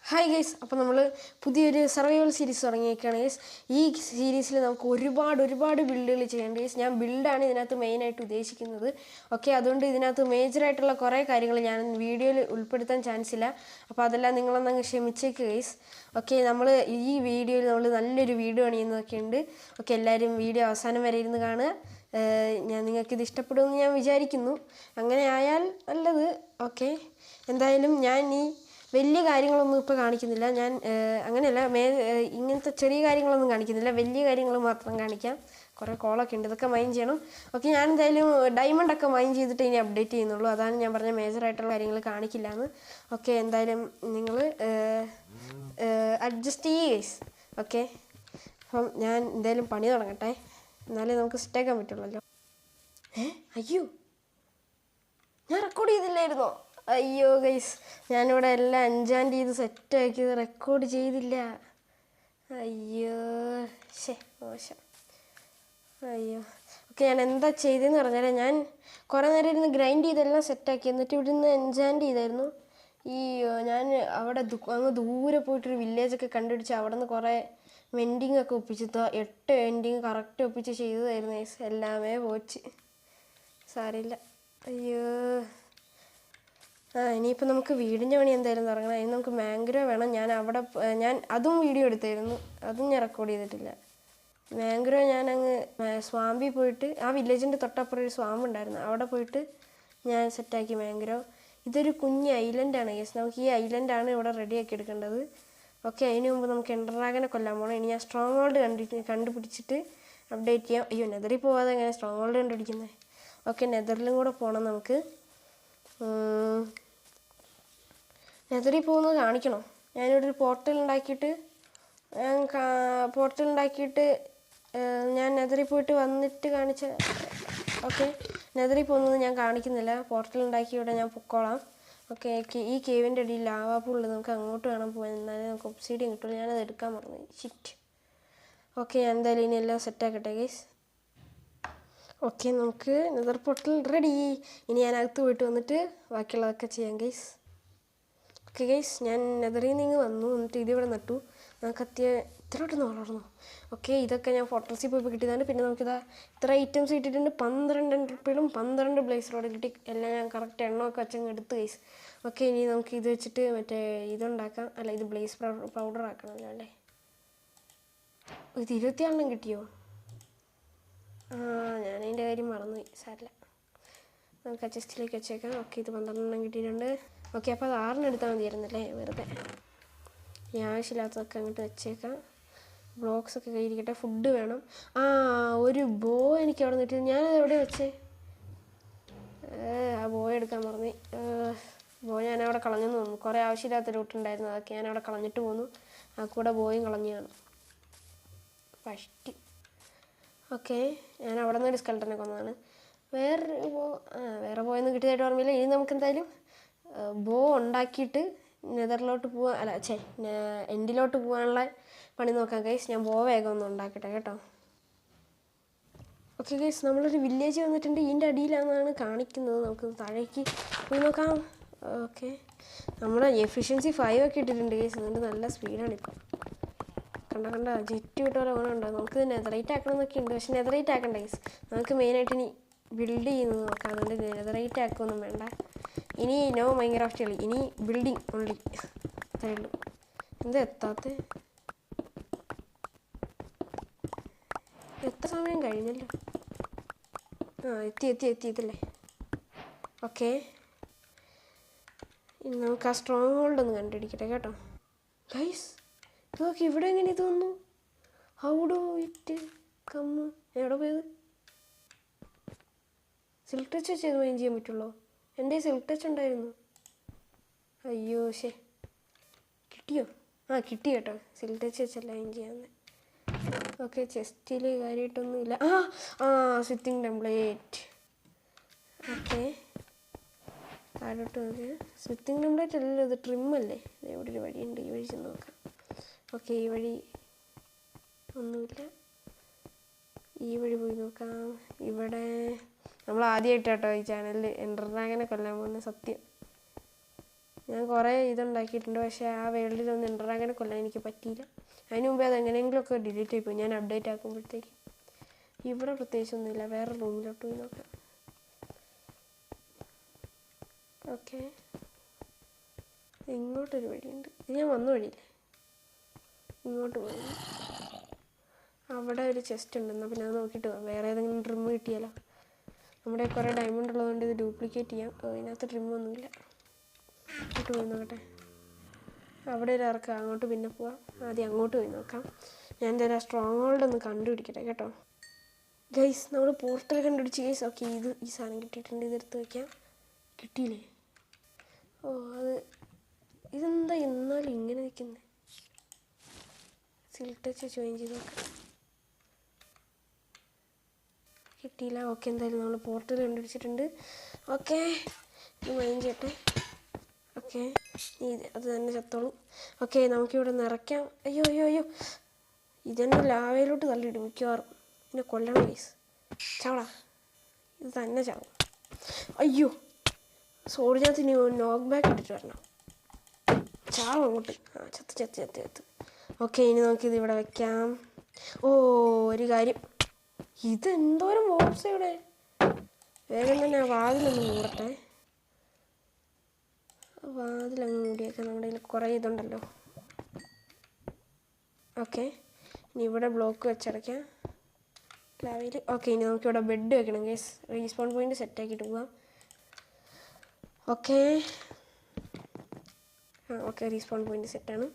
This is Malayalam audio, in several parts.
ഹായ് ഗൈസ്, അപ്പോൾ നമ്മൾ പുതിയൊരു സർവൈവൽ സീരീസ് തുടങ്ങിയേക്കാണ് ഗൈസ്. ഈ സീരീസിൽ നമുക്ക് ഒരുപാട് ബിൽഡുകൾ ചെയ്യേണ്ട ഗൈസ്. ഞാൻ ബിൽഡാണ് ഇതിനകത്ത് മെയിനായിട്ട് ഉദ്ദേശിക്കുന്നത്. ഓക്കെ, അതുകൊണ്ട് ഇതിനകത്ത് മേജറായിട്ടുള്ള കുറേ കാര്യങ്ങൾ ഞാൻ വീഡിയോയിൽ ഉൾപ്പെടുത്താൻ ചാൻസ് ഇല്ല. അപ്പോൾ അതെല്ലാം നിങ്ങളൊന്നങ്ങ് ക്ഷമിച്ചേക്ക് ഗൈസ്. ഓക്കെ, നമ്മൾ ഈ വീഡിയോയിൽ നമ്മൾ നല്ലൊരു വീഡിയോ അണിയുന്നതൊക്കെ ഉണ്ട്. ഓക്കെ, എല്ലാവരും വീഡിയോ അവസാനം വരെ ഇരുന്ന് കാണുക. നിങ്ങൾക്കിത് ഇഷ്ടപ്പെടുമെന്ന് ഞാൻ വിചാരിക്കുന്നു. അങ്ങനെ ആയാൽ നല്ലത്. ഓക്കെ, എന്തായാലും ഞാൻ ഈ വലിയ കാര്യങ്ങളൊന്നും ഇപ്പോൾ കാണിക്കുന്നില്ല. ഞാൻ അങ്ങനെയല്ല, ഇങ്ങനത്തെ ചെറിയ കാര്യങ്ങളൊന്നും കാണിക്കുന്നില്ല, വലിയ കാര്യങ്ങൾ മാത്രം കാണിക്കാം. കുറേ കോളൊക്കെ ഉണ്ട്, ഇതൊക്കെ മൈൻഡ് ചെയ്യണം. ഓക്കെ, ഞാൻ എന്തായാലും ഡയമണ്ടൊക്കെ മൈൻഡ് ചെയ്തിട്ട് ഇനി അപ്ഡേറ്റ് ചെയ്യുന്നുള്ളൂ. അതാണ് ഞാൻ പറഞ്ഞ മേജറായിട്ടുള്ള കാര്യങ്ങൾ കാണിക്കില്ല എന്ന്. ഓക്കെ, എന്തായാലും നിങ്ങൾ അഡ്ജസ്റ്റ് ചെയ്യേസ്. ഓക്കെ, അപ്പം ഞാൻ എന്തായാലും പണി തുടങ്ങട്ടെ, എന്നാലേ നമുക്ക് സെറ്റാക്കാൻ പറ്റുള്ളല്ലോ. അയ്യോ, ഞാൻ റെക്കോർഡ് ചെയ്തില്ലായിരുന്നോ? അയ്യോ ഗൈസ്, ഞാനിവിടെ എല്ലാം എൻജോയ് ചെയ്ത് സെറ്റാക്കിയത് റെക്കോർഡ് ചെയ്തില്ല. അയ്യോ മോശം. അയ്യോ. ഓക്കെ, ഞാൻ എന്താ ചെയ്തതെന്ന് പറഞ്ഞാൽ, ഞാൻ കുറേ നേരം ഇരുന്ന് ഗ്രൈൻഡ് ചെയ്തെല്ലാം സെറ്റാക്കി. എന്നിട്ട് ഇവിടെ നിന്ന് എൻജോയ് ചെയ്തായിരുന്നു. ഞാൻ അവിടെ അങ്ങ് ദൂരെ പോയിട്ടൊരു വില്ലേജൊക്കെ കണ്ടുപിടിച്ച് അവിടെ നിന്ന് കുറേ വെൻഡിങ് ഒക്കെ ഒപ്പിച്ച് 8 വെൻഡിങ് കറക്റ്റ് ഒപ്പിച്ച് ചെയ്തതായിരുന്നു ഗൈസ്. എല്ലാമേ പോച്ച്. സാരമില്ല. അയ്യോ. ഇനിയിപ്പോൾ നമുക്ക് വീടിൻ്റെ പണി എന്തായാലും തുടങ്ങണം. അതിന് നമുക്ക് മാംഗ്രോ വേണം. ഞാൻ അതും വീഡിയോ എടുത്തായിരുന്നു, അതും ഞാൻ റെക്കോർഡ് ചെയ്തിട്ടില്ല. മാംഗ്രോ ഞാനങ്ങ് സ്വാമ്പിൽ പോയിട്ട്, ആ വില്ലേജിൻ്റെ തൊട്ടപ്പുറം ഒരു സ്വാമ്പ് ഉണ്ടായിരുന്നു, അവിടെ പോയിട്ട് ഞാൻ സെറ്റാക്കി മാംഗ്രോ. ഇതൊരു കുഞ്ഞ് ഐലൻഡാണ് ഗൈസ്. നമുക്ക് ഈ ഐലൻഡാണ് ഇവിടെ റെഡിയാക്കി എടുക്കേണ്ടത്. ഓക്കെ, അതിന് മുമ്പ് നമുക്ക് എൻഡർ ഡ്രാഗനെ കൊല്ലാൻ പോകണം. ഇനി ഞാൻ സ്ട്രോങ് ഹോൾഡ് കണ്ടുപിടിച്ചിട്ട് അപ്ഡേറ്റ് ചെയ്യാം. അയ്യോ, നെതറിൽ പോകാതെ എങ്ങനെ സ്ട്രോങ് ഹോൾഡ് കണ്ടുപിടിക്കുന്നത്? ഓക്കെ, നെതറിലും കൂടെ പോകണം നമുക്ക്. നെതറിൽ പോകുന്നത് കാണിക്കണോ? ഞാനിവിടെ ഒരു പോർട്ടൽ ഉണ്ടാക്കിയിട്ട് ഞാൻ നെതറിൽ പോയിട്ട് വന്നിട്ട് കാണിച്ച. ഓക്കെ, നെതറിൽ പോകുന്നത് ഞാൻ കാണിക്കുന്നില്ല. പോർട്ടൽ ഉണ്ടാക്കി ഇവിടെ ഞാൻ പൊക്കോളാം. ഓക്കെ, ഈ കേവിൻ്റെ അടിയിൽ ലാവാ പൂളുണ്ട്, നമുക്ക് അങ്ങോട്ട് വേണം പോകാൻ. എന്നാലേ നമുക്ക് ഒബ്സിഡിയൻ കിട്ടുള്ളൂ. ഞാനത് എടുക്കാൻ മറന്നു. ഷിറ്റ്. ഓക്കെ, ഞാൻ എന്തായാലും ഇനി എല്ലാം സെറ്റാക്കട്ടെ ഗൈസ്. ഓക്കെ, നമുക്ക് നെതർ പോർട്ടൽ റെഡി. ഇനി ഞാൻ അകത്ത് പോയിട്ട് വന്നിട്ട് ബാക്കിയുള്ളതൊക്കെ ചെയ്യാം ഗൈസ്. ഓക്കെ ഗൈസ്, ഞാൻ നെതറിൽ നിന്ന് വന്നു. എന്നിട്ട് ഇതിവിടെ നട്ടു. നമുക്ക് ഇത്രയോട്ടൊന്ന് വളർന്നു. ഓക്കെ, ഇതൊക്കെ ഞാൻ ഫോട്ടോസിൽ പോയി കിട്ടിയതാണ്. പിന്നെ നമുക്കിതാ ഇത്ര ഐറ്റംസ് കിട്ടിയിട്ടുണ്ട്. 12 എൻട്രപ്പിളും 12 ബ്ലേസ് റോഡ് കിട്ടി. എല്ലാം ഞാൻ കറക്റ്റ് എണ്ണമൊക്കെ വെച്ചങ്ങ് എടുത്ത് ഗൈസ്. ഓക്കെ, ഇനി നമുക്ക് ഇത് വെച്ചിട്ട് ഇതുണ്ടാക്കാം. അല്ല, ഇത് ബ്ലേസ് പൗഡർ ആക്കണമല്ലോ അല്ലേ. ഇത് 26 കിട്ടിയോ? ഞാനതിൻ്റെ കാര്യം മറന്നുപോയി. സാരില്ല, നമുക്ക് ആ ചെസ്റ്റിലേക്ക് വെച്ചേക്കാം. ഓക്കെ, ഇത് 12 കിട്ടിയിട്ടുണ്ട്. ഓക്കെ, അപ്പോൾ അത് 6 എടുത്താൽ മതിയായിരുന്നല്ലേ, വെറുതെ. ഈ ആവശ്യമില്ലാത്തതൊക്കെ അങ്ങോട്ട് വെച്ചേക്കാം. ബ്ലോക്സൊക്കെ കയ്യിരിക്കട്ടെ. ഫുഡ് വേണം. ഒരു ബോ എനിക്ക് അവിടെ നിന്ന് കിട്ടിയത്. ഞാനത് എവിടെ വെച്ചേ? ആ ബോ എടുക്കാൻ മറന്നു. ബോ ഞാനവിടെ കളഞ്ഞെന്ന് തോന്നുന്നു. കുറേ ആവശ്യമില്ലാത്ത റൂട്ടുണ്ടായിരുന്നു, അതൊക്കെ ഞാനവിടെ കളഞ്ഞിട്ട് പോന്നു. ആ കൂടെ ബോയും കളഞ്ഞാണ് ഫസ്റ്റ്. ഓക്കെ, ഞാൻ അവിടെ നിന്ന് ഒരു സ്കെൽട്ടനെ കൊന്നതാണ്. വേറെ ബോയൊന്നും കിട്ടിയതായിട്ട് ഓർമ്മയില്ല. ഇനി നമുക്ക് എന്തായാലും ബോ ഉണ്ടാക്കിയിട്ട് നെതറിലോട്ട് എൻഡിലോട്ട് പോകാനുള്ള പണി നോക്കാം ഗൈസ്. ഞാൻ ബോ വേഗം ഒന്ന് ഉണ്ടാക്കട്ടെ കേട്ടോ. ഓക്കെ ഗൈസ്, നമ്മളൊരു വില്ലേജ് വന്നിട്ടുണ്ട്. ഇതിൻ്റെ അടിയിലാണെന്നാണ് കാണിക്കുന്നത്. നമുക്ക് താഴേക്ക് പോയി നോക്കാം. ഓക്കെ, നമ്മുടെ എഫിഷ്യൻസി 5 ഒക്കെ ഇട്ടിട്ടുണ്ട് ഗൈസ്. അതുകൊണ്ട് നല്ല സ്പീഡാണിപ്പോൾ. കണ്ട ജെറ്റ് വിട്ടോലെ ഓണുണ്ടോ? നമുക്ക് നെതറൈറ്റ് ആക്കണമെന്നൊക്കെ ഉണ്ട്, പക്ഷെ നെതറൈറ്റ് ആക്കണ്ട ഗൈസ്. നമുക്ക് മെയിനായിട്ട് ഇനി ബിൽഡ് ചെയ്യുന്നത് നോക്കാം. അതുകൊണ്ട് നെതറൈറ്റ് ആക്കുകയൊന്നും വേണ്ട. ഇനി നോ മൈൻക്രാഫ്റ്റ് കളി, ഇനി ബിൽഡിങ് ഓൺലി. അത്രേ ഉള്ളൂ. എന്താ എത്താത്ത? എത്ര സമയം കഴിഞ്ഞല്ലോ? എത്തി ഇതല്ലേ. ഓക്കെ, ഇനി നമുക്ക് ആ സ്ട്രോങ് ഹോൾഡ് ഒന്ന് കണ്ടുപിടിക്കട്ടെ കേട്ടോ ഗൈസ്. നോക്കി, ഇവിടെ എങ്ങനെ ഇത് വന്നു? How do it come? എവിടെ പോയത്? സിൽക്ക് ടച്ച് വെച്ച് ഇത് മൈൻ ചെയ്യാൻ പറ്റുള്ളൂ. എൻ്റെ സിൽക്ക് ടച്ച് ഉണ്ടായിരുന്നു. അയ്യോ കിട്ടിയോ? കിട്ടി കേട്ടോ. സിൽക്ക് ടച്ച് വെച്ചല്ല മൈൻ ചെയ്യാന്ന്. ഓക്കെ, ചെസ്റ്റിൽ കാര്യമായിട്ടൊന്നുമില്ല. സ്വിത്തിങ് ടെംപ്ലേറ്റ്. ഓക്കെ, താഴോട്ട് നോക്കി. സ്വിത്തിങ് ടെംപ്ലേറ്റ് അല്ലല്ലോ, ഇത് ട്രിമ്മല്ലേ. ഇവിടെ ഒരു വഴിയുണ്ട്, ഈ വഴി ചെന്ന് നോക്കാം. ഓക്കെ, ഈ വഴി ഒന്നുമില്ല. ഈ വഴി പോയി നോക്കാം. ഇവിടെ നമ്മൾ ആദ്യമായിട്ട് കേട്ടോ ഈ ചാനലിൽ എൻഡർ ഡ്രാഗനെ കൊല്ലാൻ പോകുന്ന. സത്യം ഞാൻ കുറേ ഇതുണ്ടാക്കിയിട്ടുണ്ട്, പക്ഷേ ആ വേൾഡിലൊന്നും എൻഡർ ഡ്രാഗനെ കൊല്ലാൻ എനിക്ക് പറ്റിയില്ല. അതിന് മുമ്പേ അത് എങ്ങനെയെങ്കിലുമൊക്കെ ഡിലീറ്റ് ആയിപ്പോയി ഞാൻ അപ്ഡേറ്റ് ആക്കുമ്പോഴത്തേക്ക്. ഇവിടെ പ്രത്യേകിച്ചൊന്നുമില്ല, വേറെ റൂമിലോട്ട് പോയി നോക്കാം. ഓക്കെ, ഇങ്ങോട്ടൊരു വഴിയുണ്ട്. ഇത് ഞാൻ വന്ന വഴിയില്ലേ, ഇങ്ങോട്ട് പോയി. അവിടെ ഒരു ചെസ്റ്റ് ഉണ്ട്, എന്നാൽ പിന്നെ അത് നോക്കിയിട്ട് പോകാം. വേറെ ഏതെങ്കിലും ഡ്രിം കിട്ടിയാലോ. നമ്മുടെ കുറേ ഡയമണ്ട് ഉള്ളതുകൊണ്ട് ഇത് ഡ്യൂപ്ലിക്കേറ്റ് ചെയ്യാം. ഇതിനകത്ത് ഡ്രിമ്മൊന്നുമില്ല. അങ്ങോട്ട് പോയി നോക്കട്ടെ. അവിടെ ഒരു ഇറക്കാം, അങ്ങോട്ട് പിന്നെ പോവാം. ആദ്യം അങ്ങോട്ട് പോയി നോക്കാം. ഞാൻ എന്തായാലും സ്ട്രോങ് ഹോൾഡ് ഒന്ന് കണ്ടുപിടിക്കട്ടെ കേട്ടോ. ഗൈസ്, നമ്മൾ പോർട്ടൽ കണ്ടുപിടിച്ച് ഗൈസ്. ഓക്കെ, ഈ സാധനം കിട്ടിയിട്ടുണ്ട്. ഇതെടുത്ത് വയ്ക്കാം. കിട്ടിയില്ലേ? ഓ, ഇതെന്താ എന്നാലും ഇങ്ങനെ നിൽക്കുന്നത്? സിൽക്ക് ടച്ച് ജോയിൻ ചെയ്ത് നോക്കാം. കിട്ടിയില്ല. ഓക്കെ, എന്തായാലും നമ്മൾ പോർട്ടൽ കണ്ടുപിടിച്ചിട്ടുണ്ട്. ഓക്കെ, ഇത് മൈൻഡ് ചെയ്യട്ടെ. ഓക്കെ, അത് തന്നെ ചത്തോളൂ. ഓക്കെ, നമുക്കിവിടെ നിറയ്ക്കാം. അയ്യോ അയ്യോ അയ്യോ, ഇതെന്നെ ലാവയിലോട്ട് തള്ളിയിടും മിക്കവാറും. പിന്നെ കൊല്ലണം ഗൈസ്. ചാവടാ, ഇത് തന്നെ ചാവും. അയ്യോ, സോഡിനകത്ത് ഇനി നോക്ക് ബാക്ക് ഇട്ടിട്ട് വരണം. ചാവും അങ്ങോട്ട്. ചത്ത്. ഓക്കെ, ഇനി നമുക്കിത് ഇവിടെ വെക്കാം. ഓ, ഒരു കാര്യം, ഇതെന്തോരം ബോക്സ് ഇവിടെ. വേഗം തന്നെ വാതിലൊന്ന് മൂടട്ടെ. വാതിലങ്ങ് മൂടിയേക്കാം. നമ്മുടെ കയ്യിൽ കുറേ ഇതുണ്ടല്ലോ. ഓക്കെ, ഇനി ഇവിടെ ബ്ലോക്ക് വെച്ചടയ്ക്കാം ലാവയിൽ. ഓക്കെ, ഇനി നമുക്കിവിടെ ബെഡ് വെക്കണം ഗൈസ്. റീസ്പോൺ പോയിന്റ് സെറ്റാക്കിയിട്ട് പോവാം. ഓക്കെ, ഓക്കെ, റീസ്പോൺ പോയിന്റ് സെറ്റാണ്.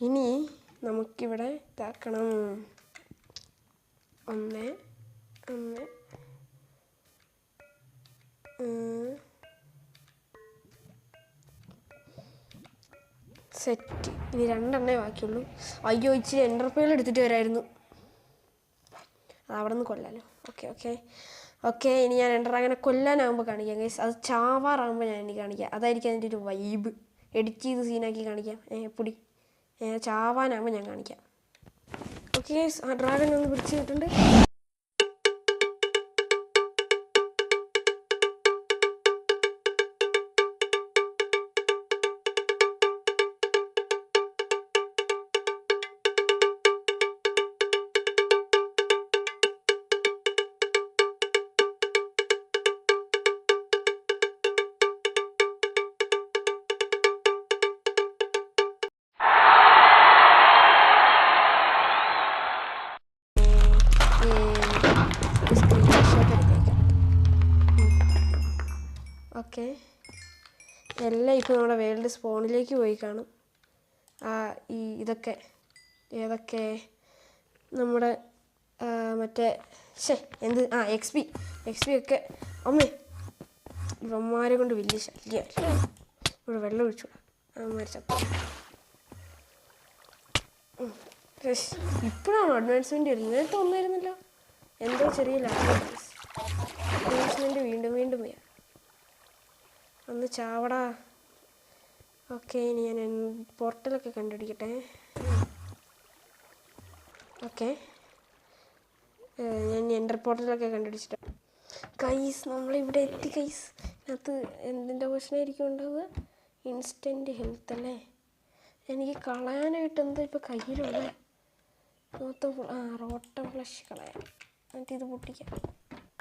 ഇനി നമുക്കിവിടെ ഇതാക്കണം. ഒന്ന് സെറ്റ്. ഇനി 2 എണ്ണേ ബാക്കിയുള്ളൂ. അയ്യോ, ഇച്ചിരി എൻ്റർപേൾ എടുത്തിട്ട് വരായിരുന്നു. അത് അവിടെ നിന്ന് കൊല്ലാലോ. ഓക്കെ, ഇനി ഞാൻ എൻ്റർ കൊല്ലാനാകുമ്പോൾ കാണിക്കാം ഗൈസ്. അത് ചാവാറാകുമ്പോൾ ഞാൻ എനിക്ക് കാണിക്കാം. അതായിരിക്കും അതിൻ്റെ ഒരു വൈബ്. എഡിറ്റ് ചെയ്ത് സീനാക്കി കാണിക്കാം. പൊടി ചാവാനാകുമ്പോൾ ഞാൻ കാണിക്കാം. ഓക്കെ ഗൈസ്, ആ ഡ്രാഗൺ ഒന്ന് പിടിച്ചിട്ടുണ്ട്. ഓക്കെ, എല്ലാം ഇപ്പോൾ നമ്മുടെ വേൾഡ് സ്പോണിലേക്ക് പോയി കാണും. ഇതൊക്കെ ഏതൊക്കെ നമ്മുടെ മറ്റേ എക്സ് പി ഒക്കെ. അമ്മേ, ഇവന്മാരെ കൊണ്ട് വലിയ ശല്യമായിരുന്നു. ഇവിടെ വെള്ളം ഒഴിച്ചുകൂടാ, അമ്മമാർ ചത്തു. ഇപ്പോഴാണോ അഡ്വാൻസ്മെൻറ്റ് വരുന്നത്? നേരത്തെ ഒന്നായിരുന്നല്ലോ. എന്തോ ചെറിയ അഡ്വാൻസ്മെൻറ്റ് വീണ്ടും പോയാ. ഒന്ന് ചാവടാ. ഓക്കെ, ഇനി ഞാൻ പോർട്ടലൊക്കെ കണ്ടുപിടിക്കട്ടെ. ഓക്കെ, ഞാൻ എൻ്റർ പോർട്ടലൊക്കെ കണ്ടുപിടിച്ചിട്ട് ഗൈസ്, നമ്മളിവിടെ എത്തി ഗൈസ്. ഇതിനകത്ത് എന്തിൻ്റെ ക്വസ്റ്റനായിരിക്കും ഉണ്ടാവുക? ഇൻസ്റ്റൻറ്റ് ഹെൽത്ത് അല്ലേ? എനിക്ക് കളയാനായിട്ട് എന്താ ഇപ്പോൾ കയ്യിലുള്ളത്? മൊത്തം റോട്ടം ഫ്ലഷ് കളയാം. എന്നിട്ട് ഇത് പൊട്ടിക്കാം.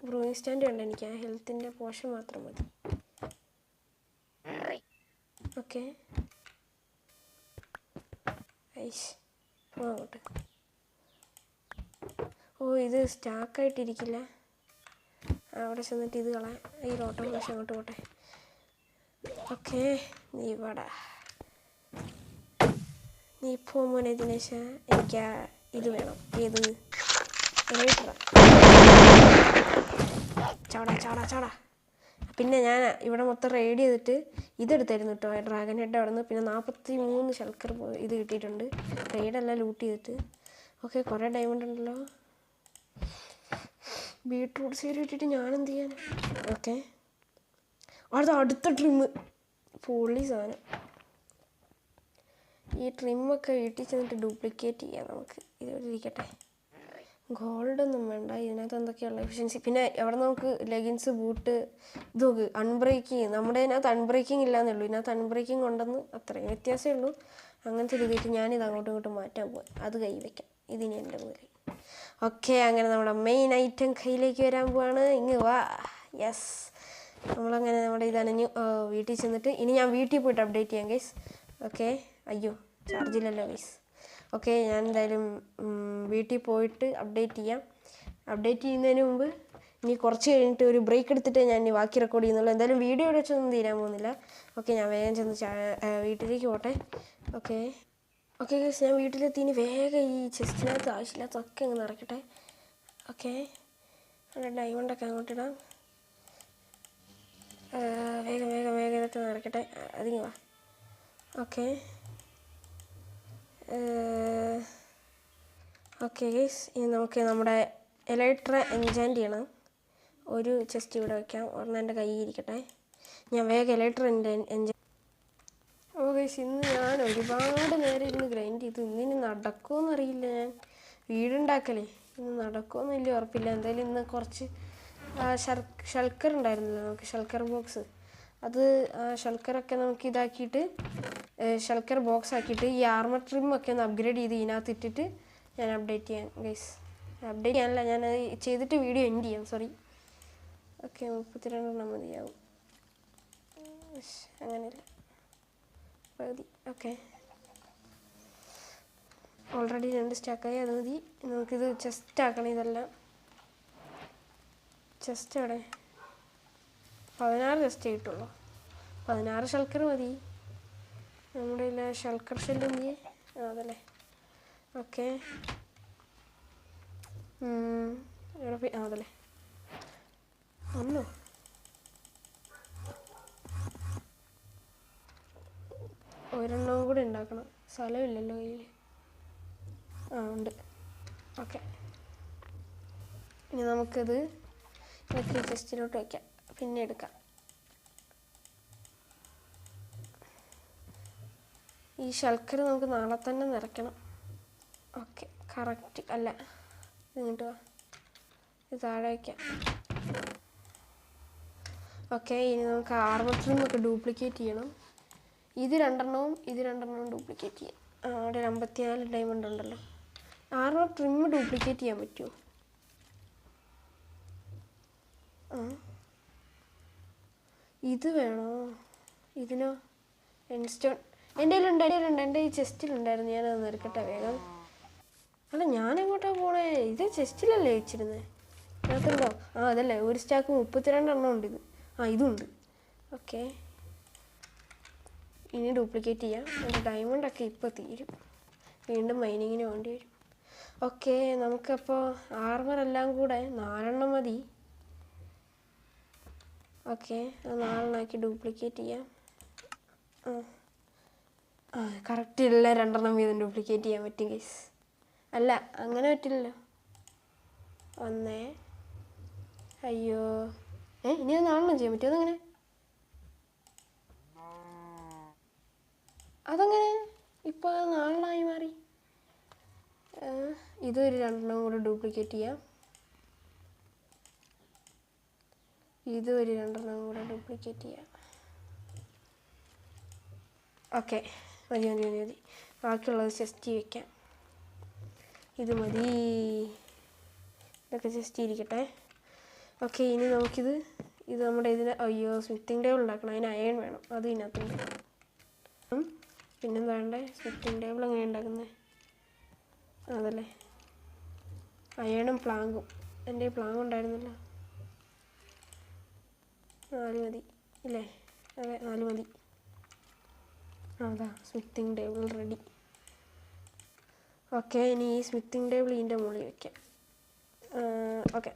ബ്രൂയിങ് സ്റ്റാൻഡ് ഉണ്ട് എനിക്ക്. ആ ഹെൽത്തിൻ്റെ പോഷൻ മാത്രം മതി. ഓക്കെ, അങ്ങോട്ട്. ഇത് സ്റ്റാക്കായിട്ടിരിക്കില്ല. അവിടെ ചെന്നിട്ട് ഇത് കളയാം. ഈ റോട്ടം ഫ്ലഷ് അങ്ങോട്ട് പോട്ടെ. ഓക്കെ, നീ ഇപ്പോൾ മോനെ ദിനേശ, എനിക്ക് ഇത് വേണം. ഏത്? ചാടാ. പിന്നെ ഞാൻ ഇവിടെ മൊത്തം റെയ്ഡ് ചെയ്തിട്ട് ഇതെടുത്തായിരുന്നു കേട്ടോ, ഡ്രാഗൺ ഹെഡ്. അവിടെ നിന്ന് പിന്നെ 43 ശൽക്കർ ഇത് കിട്ടിയിട്ടുണ്ട്. റെയ്ഡെല്ലാം ലൂട്ട് ചെയ്തിട്ട്. ഓക്കെ, കുറേ ഡയമണ്ട് ഉണ്ടല്ലോ. ബീട്രൂട്ട് സീഡ് കിട്ടിയിട്ട് ഞാനെന്ത് ചെയ്യാൻ? ഓക്കെ, അടുത്ത ട്രിമ്മ് പൊളി സാധനം. ഈ ട്രിമ്മൊക്കെ വീട്ടിൽ ചെന്നിട്ട് ഡ്യൂപ്ലിക്കേറ്റ് ചെയ്യാം നമുക്ക്. ഇതിവിടെ ഇരിക്കട്ടെ. ഗോൾഡൊന്നും വേണ്ട, ഇതിനകത്ത് എന്തൊക്കെയുള്ള എഫിഷ്യൻസി. പിന്നെ എവിടെ നമുക്ക് ലെഗിൻസ്, ബൂട്ട്, ഇത് നോക്ക് അൺബ്രേക്കിങ്. നമ്മുടെ ഇതിനകത്ത് അൺബ്രേക്കിംഗ് ഇല്ലാന്നേ ഉള്ളൂ, ഇതിനകത്ത് അൺബ്രേക്കിംഗ് ഉണ്ടെന്ന് അത്രയും വ്യത്യാസമേ ഉള്ളൂ. അങ്ങനത്തെ രീതിക്ക് ഞാനിത് അങ്ങോട്ടും ഇങ്ങോട്ടും മാറ്റാൻ പോകാം. അത് കൈ വയ്ക്കാം, ഇതിനി എൻ്റെ മുതൽ. ഓക്കെ, അങ്ങനെ നമ്മുടെ മെയിൻ ഐറ്റം കയ്യിലേക്ക് വരാൻ പോവാണ്. ഇങ്ങ് വാ. യെസ്, നമ്മളങ്ങനെ നമ്മുടെ ഇതണഞ്ഞു. വീട്ടിൽ ചെന്നിട്ട് ഇനി ഞാൻ വീട്ടിൽ പോയിട്ട് അപ്ഡേറ്റ് ചെയ്യാം ഗൈസ്. ഓക്കെ, അയ്യോ ചാർജില്ലല്ലോ ഗൈസ്. ഓക്കെ, ഞാൻ എന്തായാലും വീട്ടിൽ പോയിട്ട് അപ്ഡേറ്റ് ചെയ്യാം. അപ്ഡേറ്റ് ചെയ്യുന്നതിന് മുമ്പ് ഇനി കുറച്ച് കഴിഞ്ഞിട്ട് ഒരു ബ്രേക്ക് എടുത്തിട്ട് ഞാൻ ഇനി ബാക്കി റെക്കോർഡ് ചെയ്യുന്നുള്ളൂ. എന്തായാലും വീഡിയോ വെച്ചൊന്നും തീരാൻ പോകുന്നില്ല. ഓക്കെ, ഞാൻ വേഗം ചെന്ന് വീട്ടിലേക്ക് പോട്ടെ. ഓക്കെ ഗൈസ്, ഞാൻ വീട്ടിലെത്തി. ഇനി വേഗം ഈ ചെസ്റ്റിനകത്ത് ആവശ്യമില്ലാത്തൊക്കെ അങ്ങ് നിറയ്ക്കട്ടെ. ഓക്കെ, ഡയമണ്ടൊക്കെ അങ്ങോട്ടിടാം. വേഗം ഇതൊക്കെ നിറയ്ക്കട്ടെ. അതിങ്ങ് വാ. ഓക്കെ ഗൈസ്, ഇനി നമുക്ക് നമ്മുടെ എലൈട്ര എൻജാൻറ്റ് ചെയ്യണം. ഒരു ചെസ്റ്റ് ഇവിടെ വയ്ക്കാം, ഒരെണ്ണം എൻ്റെ കയ്യിൽ ഇരിക്കട്ടെ. ഞാൻ വേഗം എലൈട്ര എൻജാൻറ്റ്. ഓ ഗൈസ്, ഇന്ന് ഞാൻ ഒരുപാട് നേരം ഇരുന്ന് ഗ്രൈൻഡ് ചെയ്തു. ഇന്നിനി നടക്കുമെന്നറിയില്ല. ഞാൻ വീടുണ്ടാക്കലേ ഇന്ന് നടക്കുമെന്ന് വലിയ ഉറപ്പില്ല. എന്തായാലും ഇന്ന് കുറച്ച് ഷൾക്കർ ഉണ്ടായിരുന്നല്ലോ നമുക്ക്, ഷൾക്കർ ബോക്സ്. അത് ഷൾക്കറൊക്കെ നമുക്ക് ഇതാക്കിയിട്ട് ഷൾക്കർ ബോക്സ് ആക്കിയിട്ട് ഈ ആർമർ ട്രിമ്മൊക്കെ ഒന്ന് അപ്ഗ്രേഡ് ചെയ്ത് ഇതിനകത്ത് ഇട്ടിട്ട് ഞാൻ അപ്ഡേറ്റ് ചെയ്യാം ഗൈസ്. അപ്ഡേറ്റ് ചെയ്യാനല്ല, ഞാനത് ചെയ്തിട്ട് വീഡിയോ എൻഡ് ചെയ്യാം. സോറി. ഓക്കെ, 32 മതിയാവും. അങ്ങനെയല്ല, പകുതി. ഓക്കെ, ഓൾറെഡി 2 സ്റ്റാക്കായി, അത് മതി. നമുക്കിത് ചെസ്റ്റ് ആക്കണം. ഇതെല്ലാം ചെസ്റ്റ് എവിടെ? 16 ചെസ്റ്റ് കിട്ടുള്ളൂ. 16 ഷൾക്കർ മതി. നമ്മുടെ ഇല്ല ഷൾക്കർ ഷെല്ല് എന്തിയെ? അതല്ലേ. ഓക്കെ, അതല്ലേ ഒന്നോ. ഒരെണ്ണവും കൂടെ ഉണ്ടാക്കണം. സ്ഥലമില്ലല്ലോ കയ്യിൽ. ഉണ്ട്. ഓക്കെ, ഇനി നമുക്കത് ഇതൊക്കെ ചെസ്റ്റിലോട്ട് വയ്ക്കാം, പിന്നെ എടുക്കാം. ഈ ഷൾക്കർ നമുക്ക് നാളെ തന്നെ നിറയ്ക്കണം. ഓക്കെ, കറക്റ്റ് അല്ല, ഇങ്ങോട്ട് വാ, ഇത് താഴെ വയ്ക്കാം. ഓക്കെ, ഇനി നമുക്ക് ആർമർ ട്രിമ്മൊക്കെ ഡ്യൂപ്ലിക്കേറ്റ് ചെയ്യണം. ഇത് രണ്ടെണ്ണവും ഡ്യൂപ്ലിക്കേറ്റ് ചെയ്യാം. അവിടെ 54 ഡയമണ്ട് ഉണ്ടല്ലോ. ആർമർ ട്രിമ്മ് ഡ്യൂപ്ലിക്കേറ്റ് ചെയ്യാൻ പറ്റുമോ? ഇത് വേണോ? ഇതിനോ? എൻസ്റ്റോൺ എൻ്റെ കയ്യിലുണ്ട്. എൻ്റെ ഈ ചെസ്റ്റിലുണ്ടായിരുന്നു. ഞാനത് നിറക്കട്ടെ വേഗം. അല്ല, ഞാനെങ്ങോട്ടാണ് പോണേ? ഇത് ചെസ്റ്റിലല്ലേ വെച്ചിരുന്നത്? അതിനകത്തുണ്ടോ? അതല്ലേ, ഒരു സ്റ്റാക്ക് 32 ഉണ്ട്. ഇത് ഇതുണ്ട്. ഓക്കെ, ഇനി ഡ്യൂപ്ലിക്കേറ്റ് ചെയ്യാം. എൻ്റെ ഡയമണ്ടൊക്കെ ഇപ്പോൾ തീരും, വീണ്ടും മൈനിങ്ങിന് വേണ്ടി വരും. ഓക്കെ, നമുക്കപ്പോൾ ആർമറെല്ലാം കൂടെ 4 മതി. ഓക്കെ, അത് 4 ഡ്യൂപ്ലിക്കേറ്റ് ചെയ്യാം. കറക്റ്റ് ഇല്ല, 2 വീതം ഡ്യൂപ്ലിക്കേറ്റ് ചെയ്യാൻ പറ്റും ഗൈസ്. അല്ല, അങ്ങനെ പറ്റില്ലല്ലോ. അയ്യോ, ഇനി അത് 4 ചെയ്യാൻ പറ്റുമോ? അതങ്ങനെ ഇപ്പോൾ 4 മാറി. ഇതൊരു 2 കൂടെ ഡ്യൂപ്ലിക്കേറ്റ് ചെയ്യാം. ഇതൊരു 2 കൂടെ ഡ്യൂപ്ലിക്കേറ്റ് ചെയ്യാം. ഓക്കെ, മതി. ബാക്കിയുള്ളത് ചെസ്റ്റ് വയ്ക്കാം. ഇത് മതി, ഇതൊക്കെ ചെസ്റ്റ് ഇരിക്കട്ടെ. ഓക്കെ, ഇനി നമുക്കിത് നമ്മുടെ സ്മിത്തിങ് ടേബിൾ ഉണ്ടാക്കണം. അതിന് അയൺ വേണം, അത് ഇതിനകത്തുണ്ട്. പിന്നെന്താ വേണ്ടേ? സ്മിത്തിങ് ടേബിൾ എങ്ങനെ ഉണ്ടാക്കുന്നത്? അതല്ലേ, അയണും പ്ലാങ്കും. എൻ്റെ പ്ലാങ് ഉണ്ടായിരുന്നല്ലോ. 4 മതി ഇല്ലേ? അതെ, 4 മതി. അതാ സ്മിത്തിങ് ടേബിൾ റെഡി. ഓക്കെ, ഇനി ഈ സ്മിത്തിങ് ടേബിൾ ഇതിൻ്റെ മുകളിൽ വയ്ക്കാം. ഓക്കെ,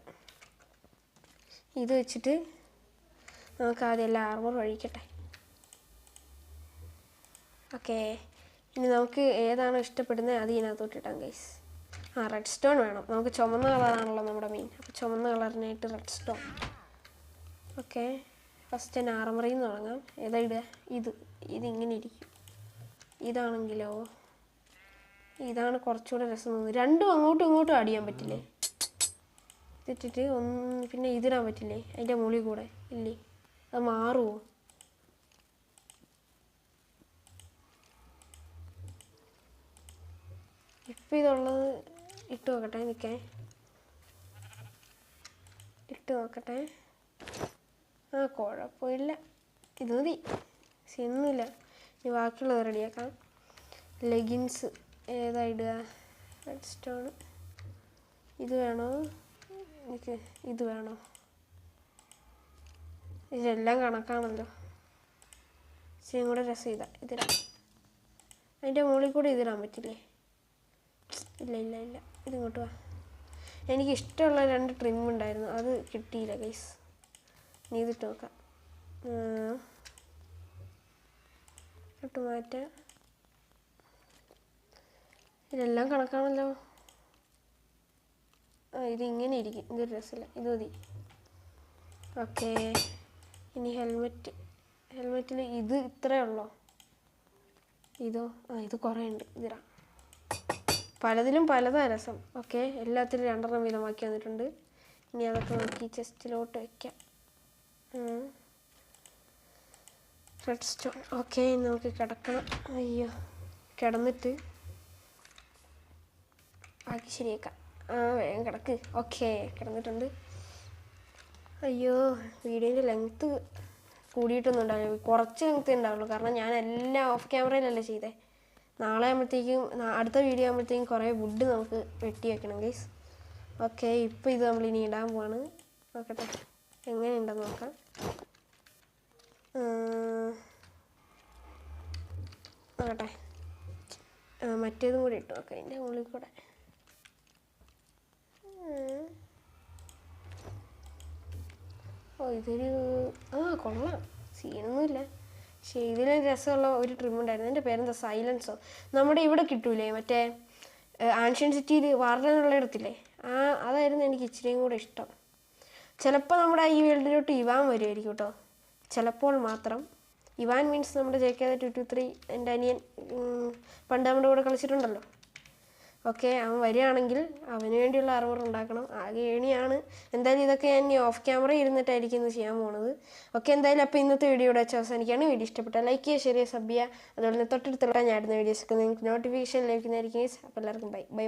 ഇത് വെച്ചിട്ട് നമുക്ക് ആദ്യം എല്ലാ ആർമർ വഴിക്കട്ടെ. ഓക്കെ, ഇനി നമുക്ക് ഏതാണോ ഇഷ്ടപ്പെടുന്നത് അത് ഇതിനകത്തോട്ട് ഇടാം ഗൈസ്. റെഡ് സ്റ്റോൺ വേണം. നമുക്ക് ചുമന്ന കളറാണല്ലോ നമ്മുടെ മെയിൻ. അപ്പോൾ ചുമന്ന കളറിനായിട്ട് റെഡ് സ്റ്റോൺ. ഓക്കെ, ഫസ്റ്റ് തന്നെ ആർമറിൽ നിന്ന് തുടങ്ങാം. ഏതാ ഇടുക? ഇതിങ്ങനെ ഇരിക്കും. ഇതാണെങ്കിലോ, ഇതാണ് കുറച്ചുകൂടെ രസം തോന്നുന്നത്. രണ്ടും അങ്ങോട്ടും ഇങ്ങോട്ടും ആഡ് ചെയ്യാൻ പറ്റില്ലേ? ഇതിട്ടിട്ട് ഒന്ന് പിന്നെ ഇതിടാൻ പറ്റില്ലേ അതിൻ്റെ മുകളിൽ കൂടെ ഇല്ലേ അത് മാറുമോ ഇപ്പം ഇതുള്ളത് ഇട്ട് നോക്കട്ടെ നിൽക്കേ ഇട്ട് നോക്കട്ടെ ആ കുഴപ്പമില്ല ഇത് മതി സീനൊന്നുമില്ല ഇനി ബാക്കിയുള്ളത് റെഡിയാക്കാം ലെഗിൻസ് ഏതാ ഇടുക റെഡ് സ്റ്റോൺ ഇത് വേണോ എനിക്ക് ഇത് വേണോ ഇതെല്ലാം കണക്കാണല്ലോ ഇച്ചിരി കൂടെ രസം ഇതിടാം അതിൻ്റെ മുകളിൽ കൂടെ ഇതിടാൻ പറ്റില്ലേ ഇല്ല ഇല്ല ഇല്ല ഇതിങ്ങോട്ട് വാ എനിക്കിഷ്ടമുള്ള 2 ട്രിം ഉണ്ടായിരുന്നു അത് കിട്ടിയില്ല ഗൈസ് നീ ഇതിട്ട് നോക്കാം ഇട്ട് മാറ്റാം ഇതെല്ലാം കണക്കാണല്ലോ ആ ഇതിങ്ങനെ ഇരിക്കും ഇതൊരു രസമില്ല ഇത് മതി ഓക്കെ ഇനി ഹെൽമെറ്റിൽ ഇത് ഇത്രയേ ഉള്ളോ ഇതോ ആ ഇത് കുറേ ഉണ്ട് ഇതിടാം പലതിലും പലതാ രസം ഓക്കെ എല്ലാത്തിലും 2 വീതമാക്കി വന്നിട്ടുണ്ട് ഇനി അതൊക്കെ നോക്കി ചെസ്റ്റിലോട്ട് വയ്ക്കാം റെഡ് സ്റ്റോൺ ഓക്കെ നമുക്ക് കിടക്കണം അയ്യോ കിടന്നിട്ട് ബാക്കി ശരിയാക്കാം വേഗം കിടക്ക് ഓക്കെ കിടന്നിട്ടുണ്ട് അയ്യോ വീഡിയോൻ്റെ ലെങ്ത്ത് കൂടിയിട്ടൊന്നും ഉണ്ടാവില്ല കുറച്ച് ലെങ്ത്ത് ഉണ്ടാവുള്ളൂ കാരണം ഞാൻ എല്ലാം ഓഫ് ക്യാമറയിലല്ലേ ചെയ്തേ നാളെ ആകുമ്പോഴത്തേക്കും അടുത്ത വീഡിയോ ആകുമ്പോഴത്തേക്കും കുറേ വുഡ് നമുക്ക് വെട്ടി വെക്കണം ഗൈസ് ഓക്കെ ഇപ്പോൾ ഇത് നമ്മൾ ഇനി ഇടാൻ പോവാണ് നോക്കട്ടെ എങ്ങനെയുണ്ടെന്ന് നോക്കാം നോക്കട്ടെ മറ്റേതും കൂടി ഇട്ടു നോക്കാം അതിൻ്റെ മുകളിൽ കൂടെ ഓ ഇതൊരു കൊള്ളാം സീനൊന്നുമില്ല പക്ഷേ ഇതിന് രസമുള്ള ഒരു ട്രിം ഉണ്ടായിരുന്നു എൻ്റെ പേരെന്താ സൈലൻസോ നമ്മുടെ ഇവിടെ കിട്ടൂലേ മറ്റേ ആൻഷ്യൻ സിറ്റിയിൽ വാർഡനുള്ള ഇടത്തില്ലേ അതായിരുന്നു എനിക്ക് ഇച്ചിരിയും കൂടെ ഇഷ്ടം ചിലപ്പോൾ നമ്മുടെ ഈ വേൾഡിലോട്ട് ഇവാൻ വരുമായിരിക്കും കേട്ടോ ചിലപ്പോൾ മാത്രം ഇവാൻ മീൻസ് നമ്മുടെ JK223 എൻ്റെ അനിയൻ പണ്ട് നമ്മുടെ കൂടെ കളിച്ചിട്ടുണ്ടല്ലോ ഓക്കെ അവൻ വരികയാണെങ്കിൽ അവന് വേണ്ടിയുള്ള അർമർ ഉണ്ടാക്കണം ആകെ ഏണിയാണ് എന്തായാലും ഇതൊക്കെ ഞാൻ ഓഫ് ക്യാമറ ഇരുന്നിട്ടായിരിക്കും ഇന്ന് ചെയ്യാൻ പോകുന്നത് ഓക്കെ എന്തായാലും അപ്പോൾ ഇന്നത്തെ വീഡിയോ ഇവിടെ വെച്ച് അവസാനിക്കുകയാണ് വീഡിയോ ഇഷ്ടപ്പെട്ടാൽ ലൈക്ക് ചെയ്യുക ഷെയർ ചെയ്യുക സബ് ചെയ്യുക അതുപോലെ തന്നെ തൊട്ടടുത്തുള്ള ഞാൻ ഇടുന്ന വീഡിയോസൊക്കെ നിങ്ങൾക്ക് നോട്ടിഫിക്കേഷൻ ലഭിക്കുന്നതായിരിക്കും അപ്പോൾ എല്ലാവർക്കും ബൈ ബൈ.